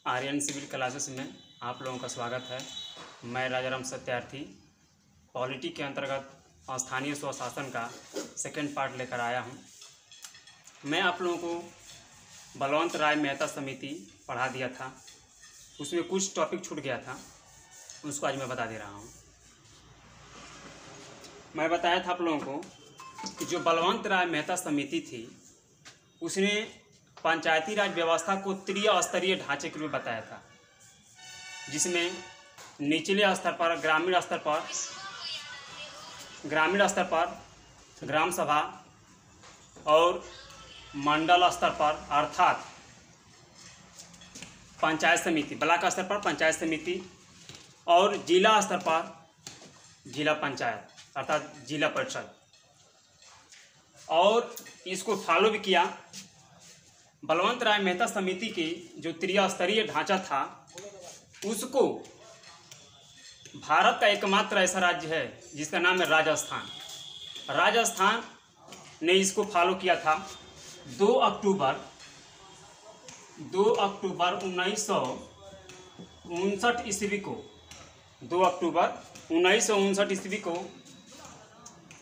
Aryan civil classes में आप लोगों का स्वागत है। मैं राजाराम सत्यार्थी पॉलिटी के अंतर्गत स्थानीय स्वशासन का सेकंड पार्ट लेकर आया हूं। मैं आप लोगों को बलवंत राय मेहता समिति पढ़ा दिया था, उसमें कुछ टॉपिक छूट गया था, उसको आज मैं बता दे रहा हूं। मैं बताया था आप लोगों को कि जो बलवंत राय मेहता समिति थी उसने पंचायती राज व्यवस्था को त्रिस्तरीय ढांचे के रूप में बताया था, जिसमें निचले स्तर पर ग्रामीण स्तर पर ग्राम सभा और मंडल स्तर पर अर्थात पंचायत समिति, ब्लॉक स्तर पर पंचायत समिति और जिला स्तर पर जिला पंचायत अर्थात जिला परिषद, और इसको फॉलो भी किया। बलवंत राय मेहता समिति की जो त्रिस्तरीय ढांचा था उसको भारत का एकमात्र ऐसा राज्य है जिसका नाम है राजस्थान। राजस्थान ने इसको फॉलो किया था। 2 अक्टूबर 1959 ईस्वी को 2 अक्टूबर 1959 ईस्वी को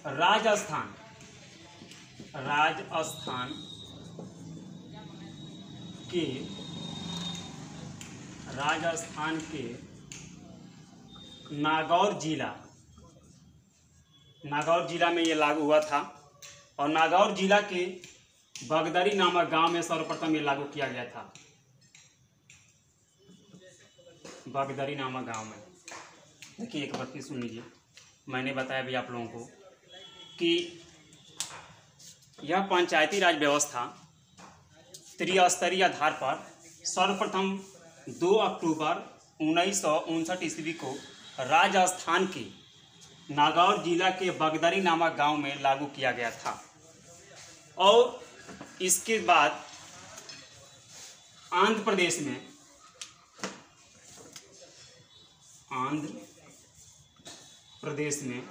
राजस्थान के नागौर जिला में ये लागू हुआ था, और नागौर जिला के बगदरी नामक गांव में सर्वप्रथम ये लागू किया गया था। बगदरी नामक गांव में देखिए, एक बार फिर सुन लीजिए। मैंने बताया भी आप लोगों को कि यह पंचायती राज व्यवस्था त्रिस्तरीय आधार पर सर्वप्रथम 2 अक्टूबर 1959 ईस्वी को राजस्थान के नागौर जिला के बगदरी नामक गांव में लागू किया गया था, और इसके बाद आंध्र प्रदेश में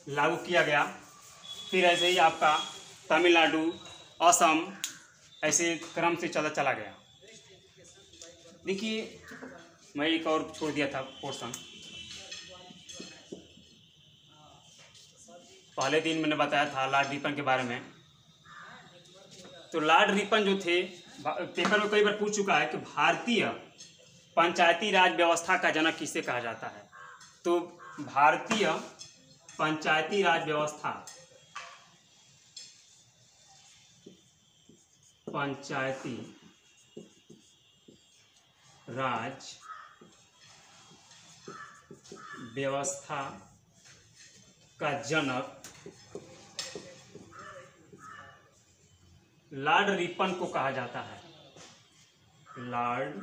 लागू किया गया। फिर ऐसे ही आपका तमिलनाडु, असम, ऐसे क्रम से चला गया। देखिए, मैं एक और छोड़ दिया था पोर्शन। पहले दिन मैंने बताया था लॉर्ड रिपन के बारे में। तो लॉर्ड रिपन जो थे, पेपर में कई बार पूछ चुका है कि भारतीय पंचायती राज व्यवस्था का जनक किसे कहा जाता है। तो भारतीय पंचायती राज व्यवस्था का जनक लॉर्ड रिपन को कहा जाता है। लॉर्ड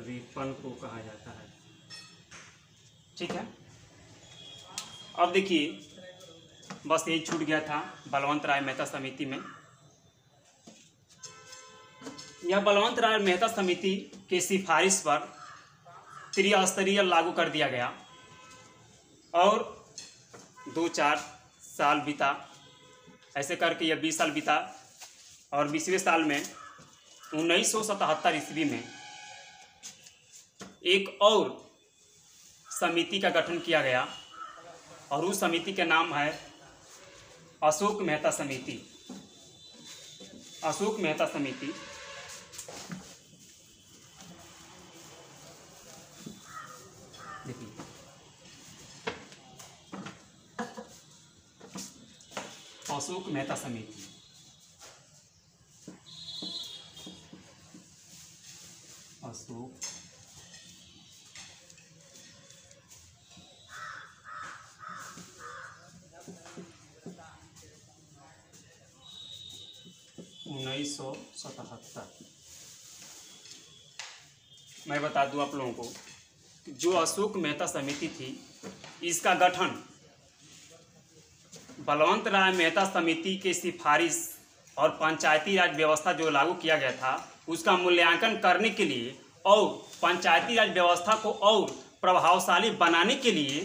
रिपन को कहा जाता है। ठीक है। अब देखिए, बस यही छूट गया था बलवंत राय मेहता समिति में। यह बलवंत राय मेहता समिति के सिफारिश पर त्रिस्तरीय लागू कर दिया गया, और 2-4 साल बीता, ऐसे करके यह 20 साल बीता, और 20वें साल में 1977 ईस्वी में एक और समिति का गठन किया गया, और उस समिति का नाम है अशोक मेहता समिति। अशोक मेहता समिति देखिए, अशोक मेहता समिति अशोक उन्नीस 1977। मैं बता दूं आप लोगों को, जो अशोक मेहता समिति थी, इसका गठन बलवंत राय मेहता समिति के सिफारिश और पंचायती राज व्यवस्था जो लागू किया गया था उसका मूल्यांकन करने के लिए और पंचायती राज व्यवस्था को और प्रभावशाली बनाने के लिए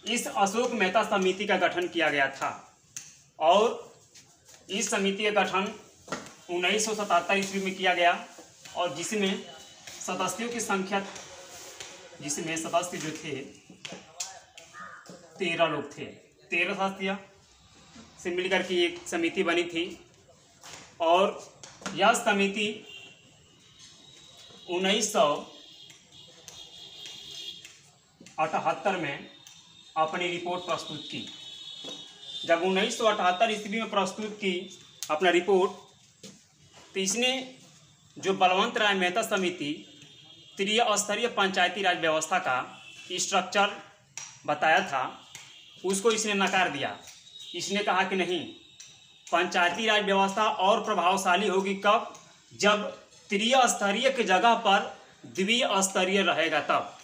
इस अशोक मेहता समिति का गठन किया गया था। और इस समिति का गठन 1977 ईस्वी में किया गया, और जिसमें सदस्यों की संख्या, जिसमें सदस्य जो थे 13 लोग थे। 13 सदस्य से मिलकर के एक समिति बनी थी, और यह समिति 1978 में अपनी रिपोर्ट प्रस्तुत की। जब 1978 ईस्वी में प्रस्तुत की अपना रिपोर्ट, तो इसने जो बलवंत राय मेहता समिति त्रिस्तरीय पंचायती राज व्यवस्था का स्ट्रक्चर बताया था, उसको इसने नकार दिया। इसने कहा कि नहीं, पंचायती राज व्यवस्था और प्रभावशाली होगी कब, जब त्रिस्तरीय की जगह पर द्विस्तरीय रहेगा। तब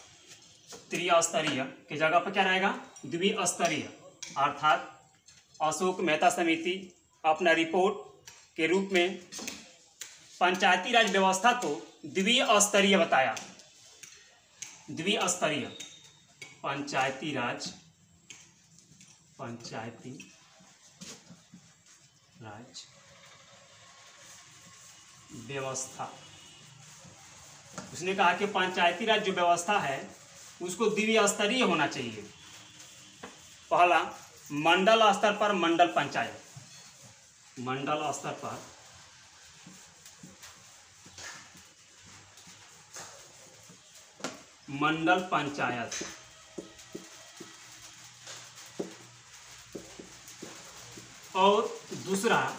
त्रिस्तरीय की जगह पर क्या रहेगा, द्विस्तरीय। अर्थात अशोक मेहता समिति अपना रिपोर्ट के रूप में पंचायती राज व्यवस्था को द्विस्तरीय बताया। द्विस्तरीय पंचायती राज व्यवस्था, उसने कहा कि पंचायती राज जो व्यवस्था है उसको द्विस्तरीय होना चाहिए। पहला, मंडल स्तर पर मंडल पंचायत, मंडल स्तर पर मंडल पंचायत, और दूसरा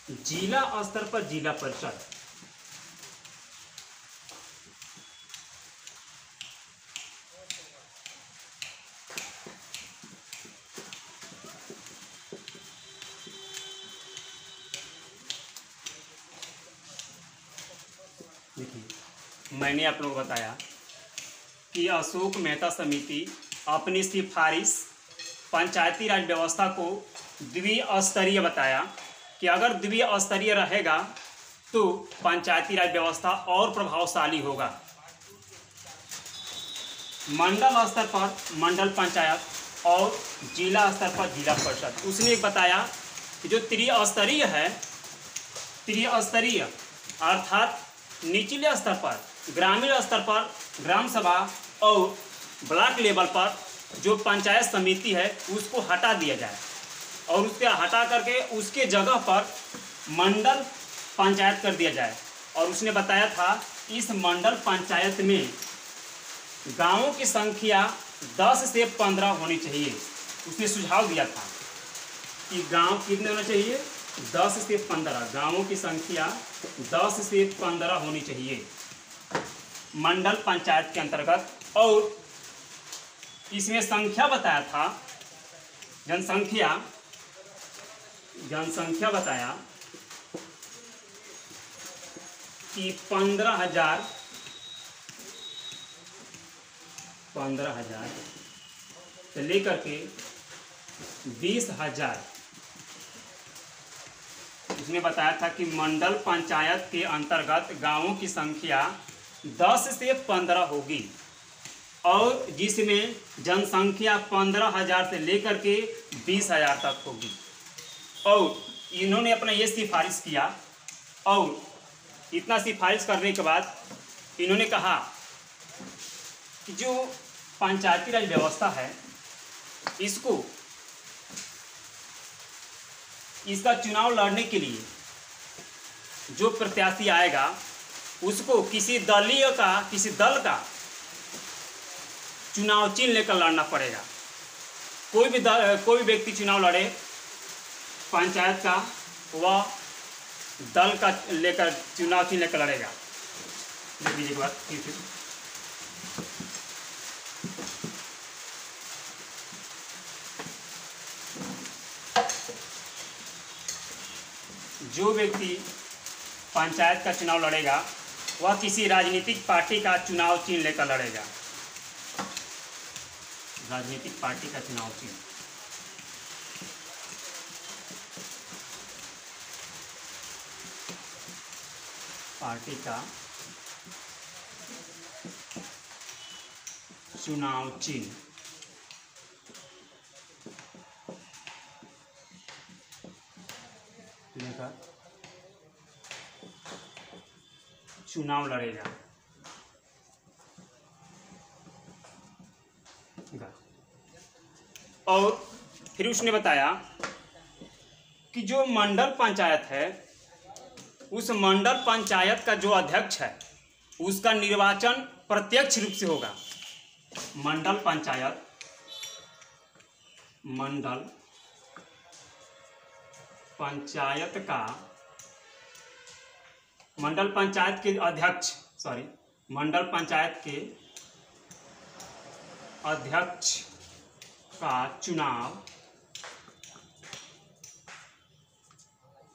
जिला स्तर पर जिला परिषद। देखिए, मैंने आप लोगों को बताया कि अशोक मेहता समिति अपनी सिफारिश पंचायती राज व्यवस्था को द्विस्तरीय बताया कि अगर द्विस्तरीय रहेगा तो पंचायती राज व्यवस्था और प्रभावशाली होगा। मंडल स्तर पर मंडल पंचायत और जिला स्तर पर जिला परिषद। उसने बताया कि जो त्रिस्तरीय है, त्रिस्तरीय अर्थात निचले स्तर पर, ग्रामीण स्तर पर ग्राम सभा और ब्लॉक लेवल पर जो पंचायत समिति है उसको हटा दिया जाए, और उसके हटा करके उसके जगह पर मंडल पंचायत कर दिया जाए। और उसने बताया था इस मंडल पंचायत में गांवों की संख्या 10 से 15 होनी चाहिए। उसने सुझाव दिया था कि गांव कितने होना चाहिए, 10 से 15, गांवों की संख्या 10 से 15 होनी चाहिए मंडल पंचायत के अंतर्गत। और इसमें संख्या बताया था, जनसंख्या बताया कि 15,000 से लेकर के 20,000। उसने बताया था कि मंडल पंचायत के अंतर्गत गांवों की संख्या 10 से 15 होगी, और जिसमें जनसंख्या 15,000 से लेकर के 20,000 तक होगी। और इन्होंने अपना ये सिफारिश किया, और इतना सिफारिश करने के बाद इन्होंने कहा कि जो पंचायती राज व्यवस्था है इसका चुनाव लड़ने के लिए जो प्रत्याशी आएगा उसको किसी दल का चुनाव चिन्ह लेकर लड़ना पड़ेगा। कोई भी व्यक्ति चुनाव लड़े पंचायत का, वह दल का लेकर चुनाव चिन्ह लेकर लड़ेगा। देख लीजिए एक बार फिर जो व्यक्ति पंचायत का चुनाव लड़ेगा वह किसी राजनीतिक पार्टी का चुनाव चिन्ह लेकर लड़ेगा। राजनीतिक पार्टी का चुनाव चिन्ह, पार्टी का चुनाव चिन्ह। चुनाव लड़ेगा। और फिर उसने बताया कि जो मंडल पंचायत है, उस मंडल पंचायत का जो अध्यक्ष है उसका निर्वाचन प्रत्यक्ष रूप से होगा। मंडल पंचायत मंडल पंचायत के अध्यक्ष मंडल पंचायत के अध्यक्ष का चुनाव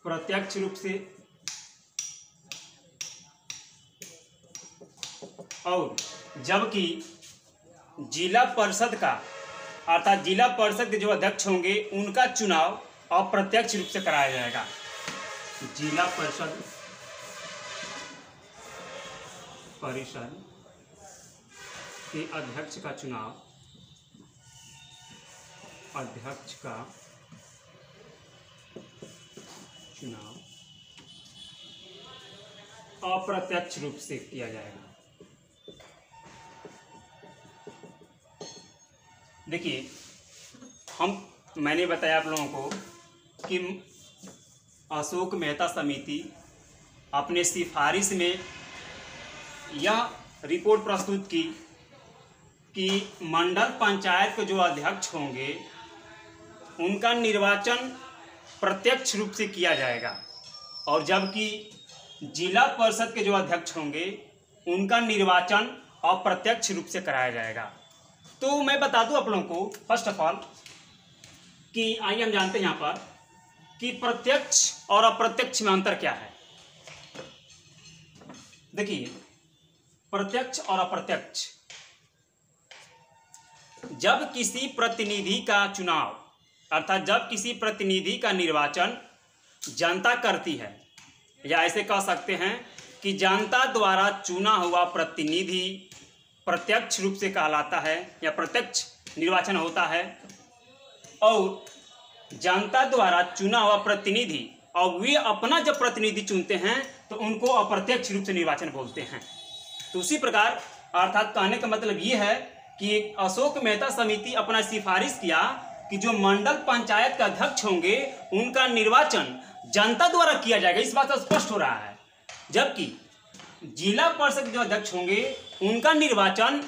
प्रत्यक्ष रूप से और जबकि जिला परिषद का अर्थात जिला परिषद के जो अध्यक्ष होंगे उनका चुनाव अप्रत्यक्ष रूप से कराया जाएगा। जिला परिषद के अध्यक्ष का चुनाव अप्रत्यक्ष रूप से किया जाएगा। देखिए, मैंने बताया आप लोगों को कि अशोक मेहता समिति अपने सिफारिश में यह रिपोर्ट प्रस्तुत की कि मंडल पंचायत के जो अध्यक्ष होंगे उनका निर्वाचन प्रत्यक्ष रूप से किया जाएगा और जबकि जिला परिषद के जो अध्यक्ष होंगे उनका निर्वाचन अप्रत्यक्ष रूप से कराया जाएगा। तो मैं बता दूं आप लोगों को फर्स्ट ऑफ ऑल कि आइए हम जानते हैं यहाँ पर कि प्रत्यक्ष और अप्रत्यक्ष में अंतर क्या है। देखिए, प्रत्यक्ष और अप्रत्यक्ष, जब किसी प्रतिनिधि का चुनाव अर्थात जब किसी प्रतिनिधि का निर्वाचन जनता करती है, या ऐसे कह सकते हैं कि जनता द्वारा चुना हुआ प्रतिनिधि प्रत्यक्ष रूप से कहलाता है या प्रत्यक्ष निर्वाचन होता है, और जनता द्वारा चुना हुआ प्रतिनिधि और वे अपना जब प्रतिनिधि चुनते हैं तो उनको अप्रत्यक्ष रूप से निर्वाचन बोलते हैं। तो उसी प्रकार अर्थात कहने का मतलब ये है कि अशोक मेहता समिति अपना सिफारिश किया कि जो मंडल पंचायत का अध्यक्ष होंगे उनका निर्वाचन जनता द्वारा किया जाएगा। इस बात से स्पष्ट हो रहा है। जबकि जिला परिषद के जो अध्यक्ष होंगे उनका निर्वाचन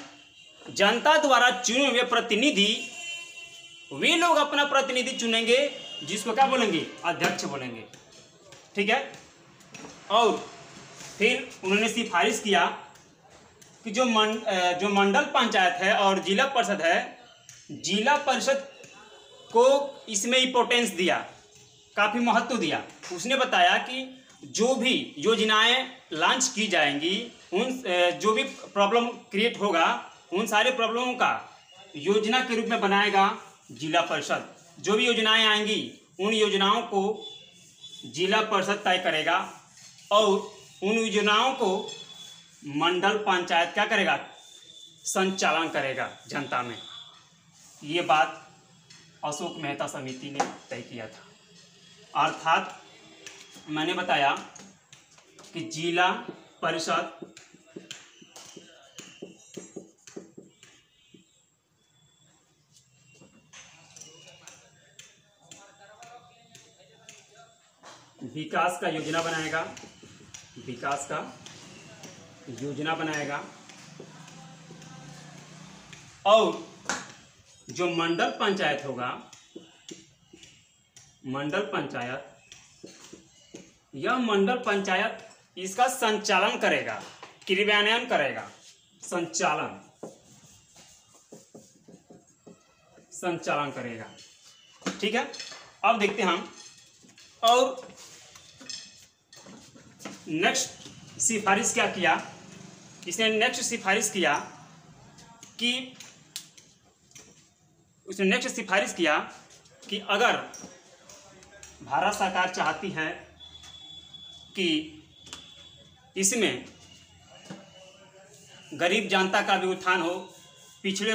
जनता द्वारा चुने हुए प्रतिनिधि, वे लोग अपना प्रतिनिधि चुनेंगे जिसको क्या बोलेंगे, अध्यक्ष बोलेंगे। ठीक है। और फिर उन्होंने सिफारिश किया कि जो मंडल पंचायत है और जिला परिषद है, जिला परिषद को इसमें इंपॉर्टेंस दिया, काफ़ी महत्व दिया। उसने बताया कि जो भी योजनाएं लॉन्च की जाएंगी, उन जो भी प्रॉब्लम क्रिएट होगा उन सारे प्रॉब्लमों का योजना के रूप में बनाएगा जिला परिषद। जो भी योजनाएं आएंगी उन योजनाओं को जिला परिषद तय करेगा और उन योजनाओं को मंडल पंचायत क्या करेगा, संचालन करेगा जनता में। ये बात अशोक मेहता समिति ने तय किया था। अर्थात मैंने बताया कि जिला परिषद विकास का योजना बनाएगा, और जो मंडल पंचायत होगा, मंडल पंचायत इसका संचालन करेगा, क्रियान्वयन करेगा, संचालन करेगा। ठीक है। अब देखते हैं हम, और नेक्स्ट सिफारिश क्या किया, इसने नेक्स्ट सिफारिश किया कि अगर भारत सरकार चाहती है कि इसमें गरीब जनता का भी उत्थान हो, पिछड़े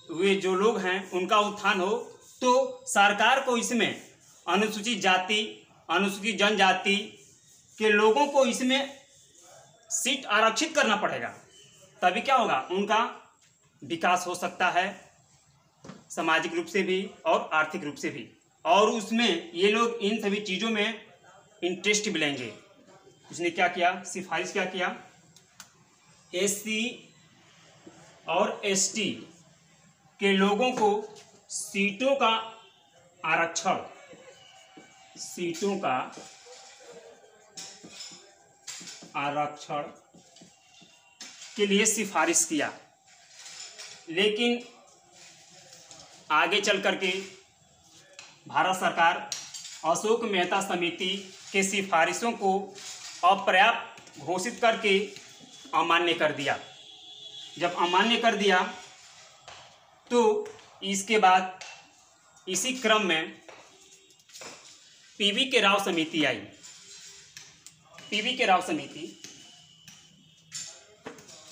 हुए जो लोग हैं उनका उत्थान हो, तो सरकार को इसमें अनुसूचित जाति, अनुसूचित जनजाति के लोगों को इसमें सीट आरक्षित करना पड़ेगा, तभी क्या होगा, उनका विकास हो सकता है, सामाजिक रूप से भी और आर्थिक रूप से भी, और उसमें ये लोग इन सभी चीज़ों में इंटरेस्ट भी लेंगे। उसने क्या किया, सिफारिश क्या किया, एससी और एसटी के लोगों को सीटों का आरक्षण, सीटों का आरक्षण के लिए सिफारिश किया। लेकिन आगे चल करके भारत सरकार अशोक मेहता समिति के सिफारिशों को अपर्याप्त घोषित करके अमान्य कर दिया। जब अमान्य कर दिया तो इसके बाद इसी क्रम में पीवी के राव समिति आई। पीवी के राव समिति,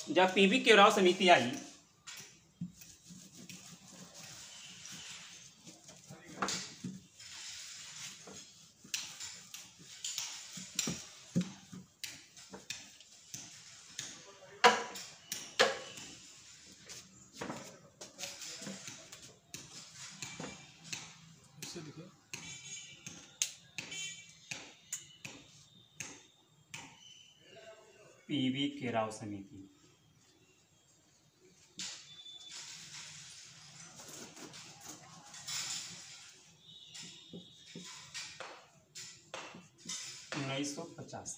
जब पीवी के राव समिति आई पीवी के राव समिति, उन्नीस सौ 50।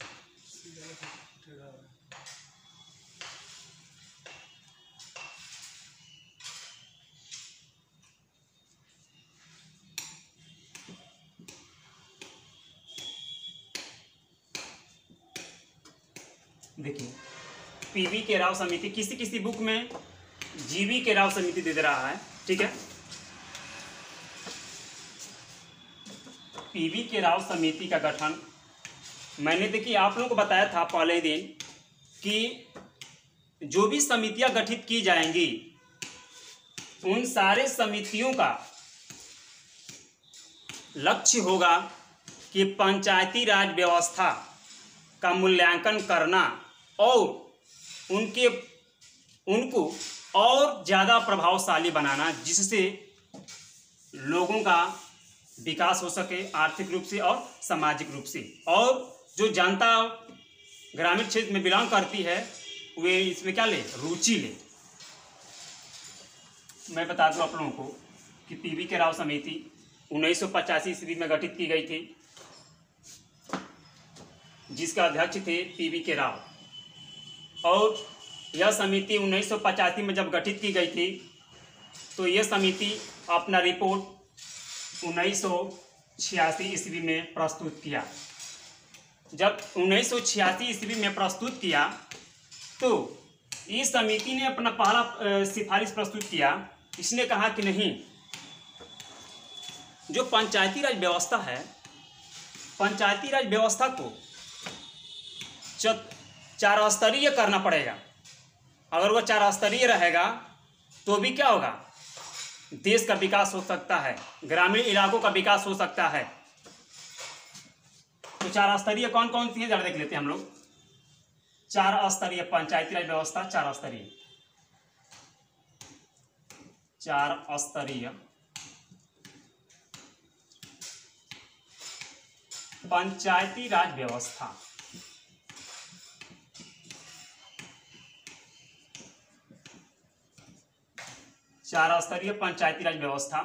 देखिए, पीवी के राव समिति किसी किसी बुक में जीवी के राव समिति दे रहा है, ठीक है। पीवी के राव समिति का गठन मैंने, देखिए, आप लोगों को बताया था पहले दिन कि जो भी समितियां गठित की जाएंगी उन सारे समितियों का लक्ष्य होगा कि पंचायती राज व्यवस्था का मूल्यांकन करना और उनको और ज़्यादा प्रभावशाली बनाना, जिससे लोगों का विकास हो सके आर्थिक रूप से और सामाजिक रूप से, और जो जनता ग्रामीण क्षेत्र में बिलोंग करती है वे इसमें क्या ले, रुचि ले। मैं बता दूं आप लोगों को कि पीवी के राव समिति 1985 ईस्वी में गठित की गई थी, जिसका अध्यक्ष थे पीवी के राव, और यह समिति 1985 में जब गठित की गई थी तो यह समिति अपना रिपोर्ट 1986 ईस्वी में प्रस्तुत किया। जब 1986 ईस्वी में प्रस्तुत किया तो इस समिति ने अपना पहला सिफारिश प्रस्तुत किया। इसने कहा कि नहीं, जो पंचायती राज व्यवस्था है, पंचायती राज व्यवस्था को 4 स्तरीय करना पड़ेगा। अगर वह 4 स्तरीय रहेगा तो भी क्या होगा, देश का विकास हो सकता है, ग्रामीण इलाकों का विकास हो सकता है। तो 4 स्तरीय कौन कौन सी है, जरा देख लेते हैं हम लोग। 4 स्तरीय पंचायती राज व्यवस्था, 4 स्तरीय, 4 स्तरीय पंचायती राज व्यवस्था। चार स्तरीय पंचायती राज व्यवस्था।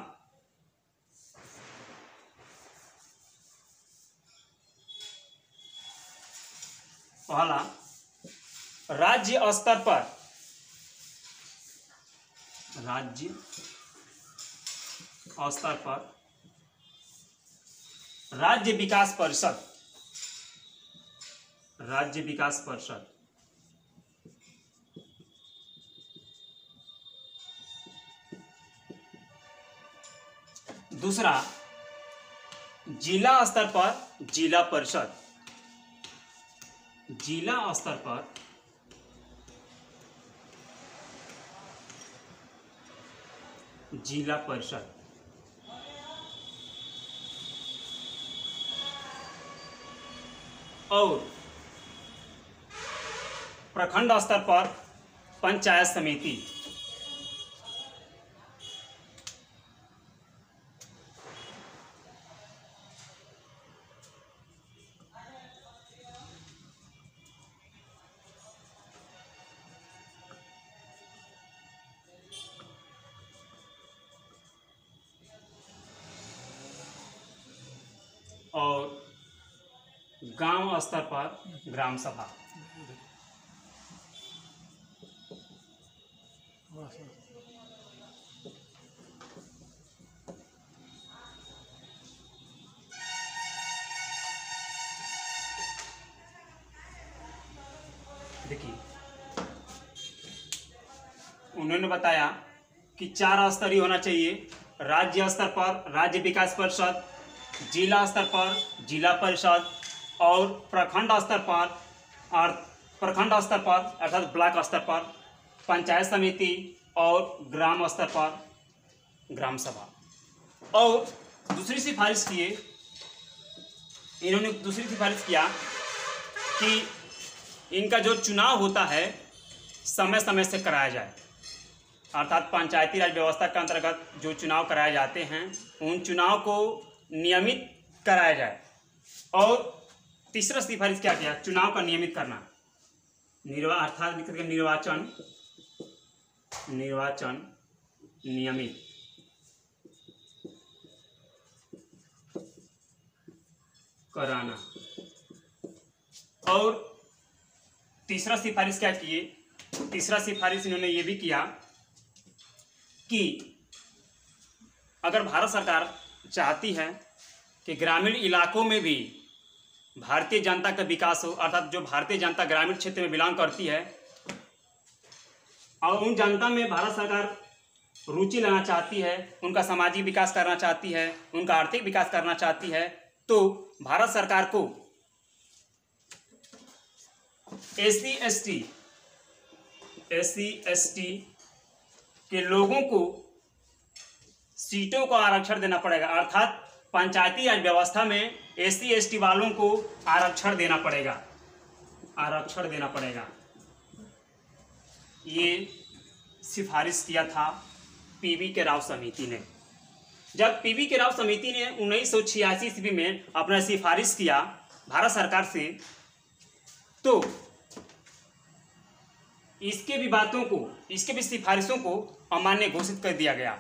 पहला, राज्य स्तर पर, राज्य स्तर पर राज्य विकास परिषद, राज्य विकास परिषद। दूसरा, जिला स्तर पर जिला परिषद, जिला स्तर पर जिला परिषद। और प्रखंड स्तर पर पंचायत समिति। और गांव स्तर पर ग्राम सभा। देखिए, उन्होंने बताया कि 4 स्तरीय होना चाहिए। राज्य स्तर पर राज्य विकास परिषद, जिला स्तर पर जिला परिषद, और प्रखंड स्तर पर अर्थात ब्लॉक स्तर पर पंचायत समिति, और ग्राम स्तर पर ग्राम सभा। और दूसरी सिफारिश किए, इन्होंने दूसरी सिफारिश किया कि इनका जो चुनाव होता है समय समय से कराया जाए, अर्थात पंचायती राज व्यवस्था के अंतर्गत जो चुनाव कराए जाते हैं उन चुनाव को नियमित कराया जाए। और तीसरा सिफारिश क्या किया? चुनाव का नियमित करना, अर्थात निर्वाचन नियमित कराना। और तीसरा सिफारिश क्या किए? तीसरा सिफारिश इन्होंने ये भी किया कि अगर भारत सरकार चाहती है कि ग्रामीण इलाकों में भी भारतीय जनता का विकास हो, अर्थात जो भारतीय जनता ग्रामीण क्षेत्र में बिलोंग करती है और उन जनता में भारत सरकार रुचि लाना चाहती है, उनका सामाजिक विकास करना चाहती है, उनका आर्थिक विकास करना चाहती है, तो भारत सरकार को एससी एसटी के लोगों को सीटों को आरक्षण देना पड़ेगा। अर्थात पंचायती राज व्यवस्था में एससी एसटी वालों को आरक्षण देना पड़ेगा। ये सिफारिश किया था पीवी के राव समिति ने। जब पीवी के राव समिति ने 1986 ईस्वी में अपना सिफारिश किया भारत सरकार से, तो इसके भी सिफारिशों को अमान्य घोषित कर दिया गया।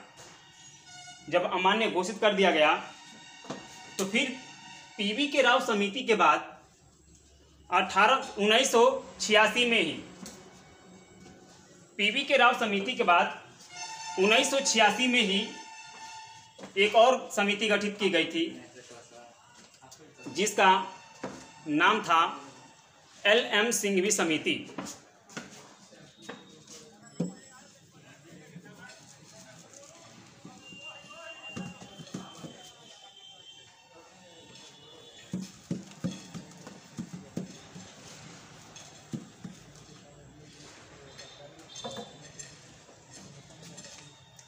जब अमान्य घोषित कर दिया गया तो फिर पीवी के राव समिति के बाद 1986 में ही पीवी के राव समिति के बाद 1986 में ही एक और समिति गठित की गई थी जिसका नाम था एल.एम. सिंघवी समिति।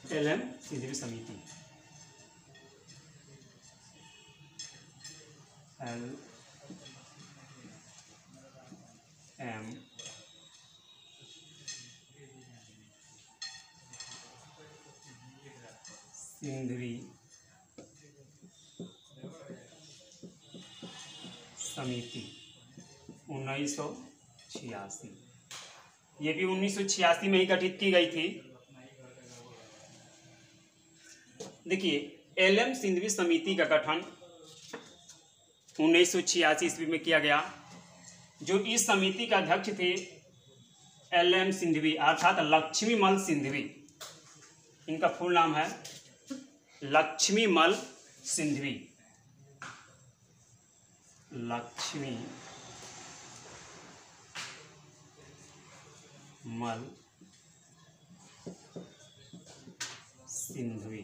एल.एम. सिंघवी समिति, एल.एम. सिंघवी समिति 1986, ये भी 1986 में ही गठित की गई थी। देखिए, एल.एम. सिंघवी समिति का गठन 1986 ईस्वी में किया गया। जो इस समिति का अध्यक्ष थे एल.एम. सिंघवी अर्थात लक्ष्मीमल सिंघवी। इनका फुल नाम है लक्ष्मीमल सिंघवी। लक्ष्मीमल सिंघवी।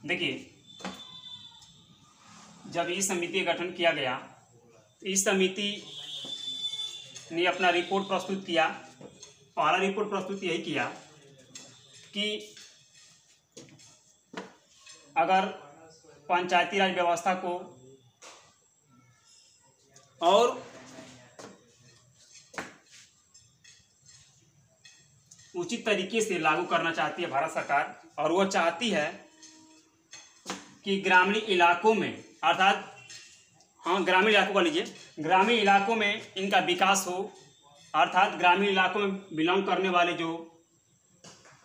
देखिए, जब इस समिति का गठन किया गया, इस समिति ने अपना रिपोर्ट प्रस्तुत किया। पहला रिपोर्ट प्रस्तुत यही किया कि अगर पंचायती राज व्यवस्था को और उचित तरीके से लागू करना चाहती है भारत सरकार, और वो चाहती है कि ग्रामीण इलाकों में, अर्थात हाँ ग्रामीण इलाकों का लीजिए, ग्रामीण इलाकों में इनका विकास हो, अर्थात ग्रामीण इलाकों में बिलोंग करने वाले जो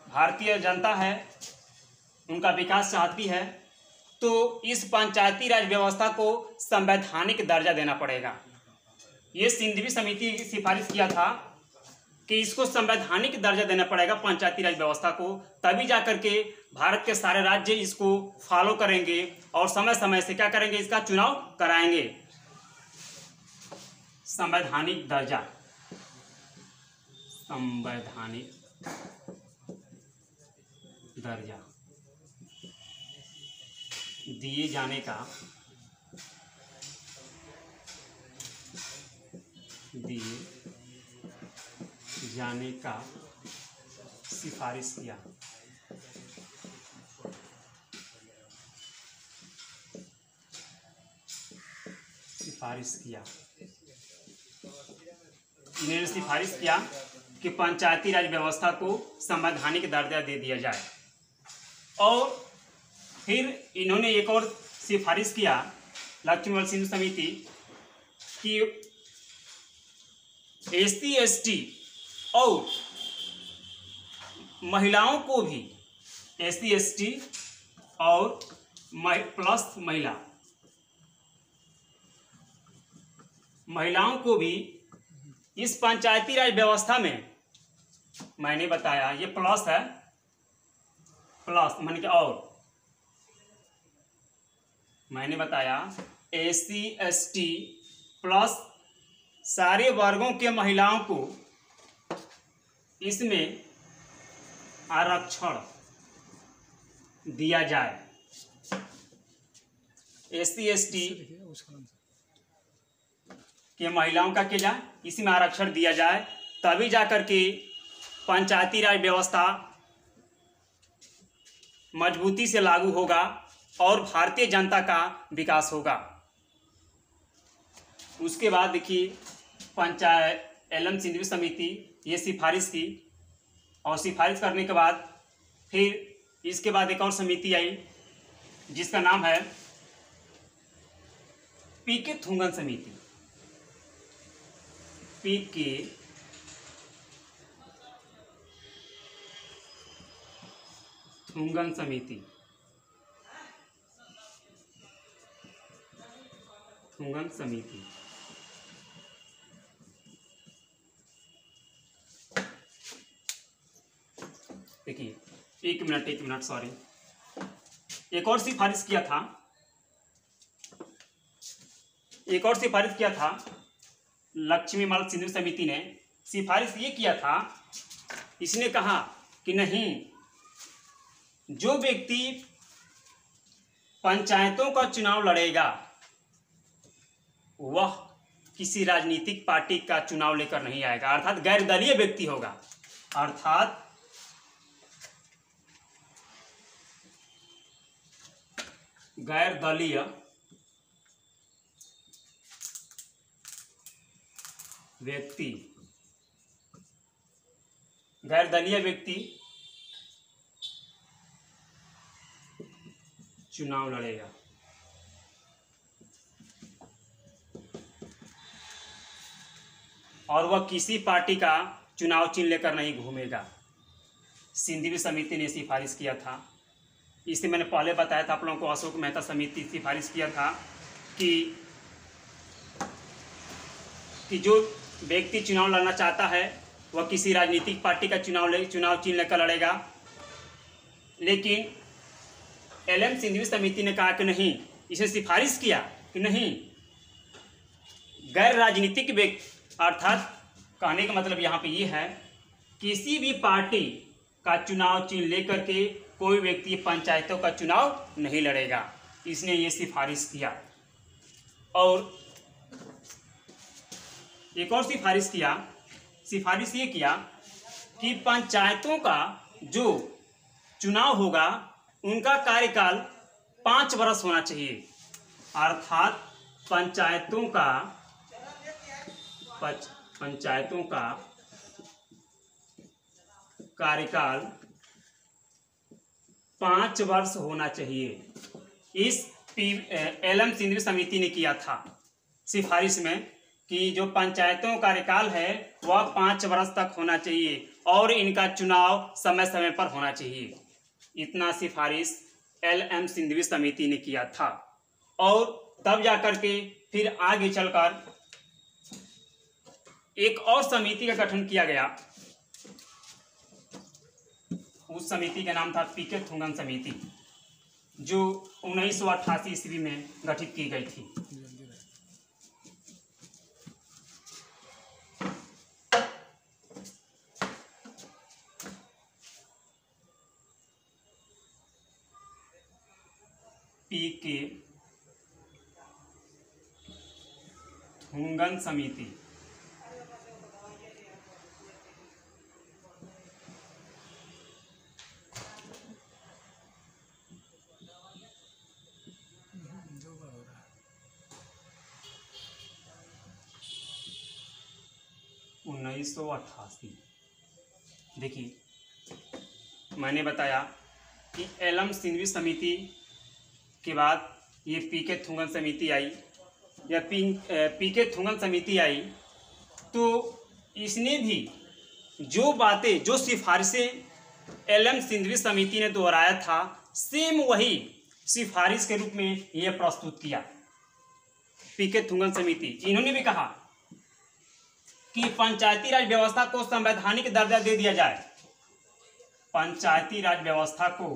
भारतीय जनता है उनका विकास चाहती है, तो इस पंचायती राज व्यवस्था को संवैधानिक दर्जा देना पड़ेगा। ये सिंघवी समिति की सिफारिश किया था कि इसको संवैधानिक दर्जा देना पड़ेगा पंचायती राज व्यवस्था को, तभी जाकर के भारत के सारे राज्य इसको फॉलो करेंगे और समय समय से क्या करेंगे, इसका चुनाव कराएंगे। संवैधानिक दर्जा, संवैधानिक दर्जा दिए जाने का सिफारिश किया। इन्होंने सिफारिश किया कि पंचायती राज व्यवस्था को संवैधानिक दर्जा दे दिया जाए। और फिर इन्होंने एक और सिफारिश किया लक्ष्मीवल सिंधु समिति कि SC ST और महिलाओं को भी, SC ST और प्लस महिलाओं को भी इस पंचायती राज व्यवस्था में, मैंने बताया ये प्लस है, प्लस मान के, और मैंने बताया SC ST प्लस सारे वर्गों के महिलाओं को इसमें आरक्षण दिया जाए। SC ST के महिलाओं का क्या जाए, इसमें आरक्षण दिया जाए, तभी जाकर के पंचायती राज व्यवस्था मजबूती से लागू होगा और भारतीय जनता का विकास होगा। उसके बाद देखिए पंचायत LM सिंघवी समिति ये सिफारिश की, और सिफारिश करने के बाद फिर इसके बाद एक और समिति आई जिसका नाम है PK थुंगन समिति। PK थुंगन समिति, थुंगन समिति। देखिए एक मिनट सॉरी, एक और सिफारिश किया था लक्ष्मीवल सिंधु समिति ने। सिफारिश ये किया था, इसने कहा कि नहीं, जो व्यक्ति पंचायतों का चुनाव लड़ेगा वह किसी राजनीतिक पार्टी का चुनाव लेकर नहीं आएगा, अर्थात गैर दलीय व्यक्ति होगा। अर्थात गैर दलीय व्यक्ति चुनाव लड़ेगा। और वह किसी पार्टी का चुनाव चिन्ह लेकर नहीं घूमेगा। सिंघवी समिति ने सिफारिश किया था। इसे मैंने पहले बताया था आप लोगों को, अशोक मेहता समिति सिफारिश किया था कि जो व्यक्ति चुनाव लड़ना चाहता है वह किसी राजनीतिक पार्टी का चुनाव चिन्ह लेकर लड़ेगा। लेकिन LM सिंघवी समिति ने कहा कि नहीं, इसे सिफारिश किया कि नहीं, गैर राजनीतिक व्यक्ति, अर्थात कहने का मतलब यहाँ पे ये है किसी भी पार्टी का चुनाव चिन्ह लेकर के कोई व्यक्ति पंचायतों का चुनाव नहीं लड़ेगा। इसने ये सिफारिश किया। और एक और सिफारिश ये किया कि पंचायतों का जो चुनाव होगा उनका कार्यकाल 5 वर्ष होना चाहिए। अर्थात पंचायतों का कार्यकाल 5 वर्ष होना चाहिए। इस एलएम सिंघवी समिति ने किया था सिफारिश में कि जो पंचायतों का कार्यकाल है वह 5 वर्ष तक होना चाहिए और इनका चुनाव समय समय पर होना चाहिए। इतना सिफारिश एलएम सिंघवी समिति ने किया था और तब जाकर के फिर आगे चलकर एक और समिति का गठन किया गया। उस समिति का नाम था पीके थुंगन समिति, जो 1988 ईस्वी में गठित की गई थी। पीके थुंगन समिति उन्नीस सौ 88। देखिए, मैंने बताया कि एलएम सिंघवी समिति के बाद ये पीके थुंगन समिति आई, या पीके थुंगन समिति आई, तो इसने भी जो बातें, जो सिफारिशें एलएम सिंघवी समिति ने दोहराया था, सेम वही सिफारिश के रूप में यह प्रस्तुत किया पीके थुंगन समिति। इन्होंने भी कहा कि पंचायती राज व्यवस्था को संवैधानिक दर्जा दे दिया जाए। पंचायती राज व्यवस्था को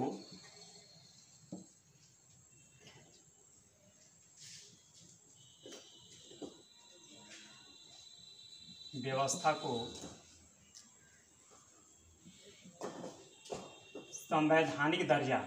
संवैधानिक दर्जा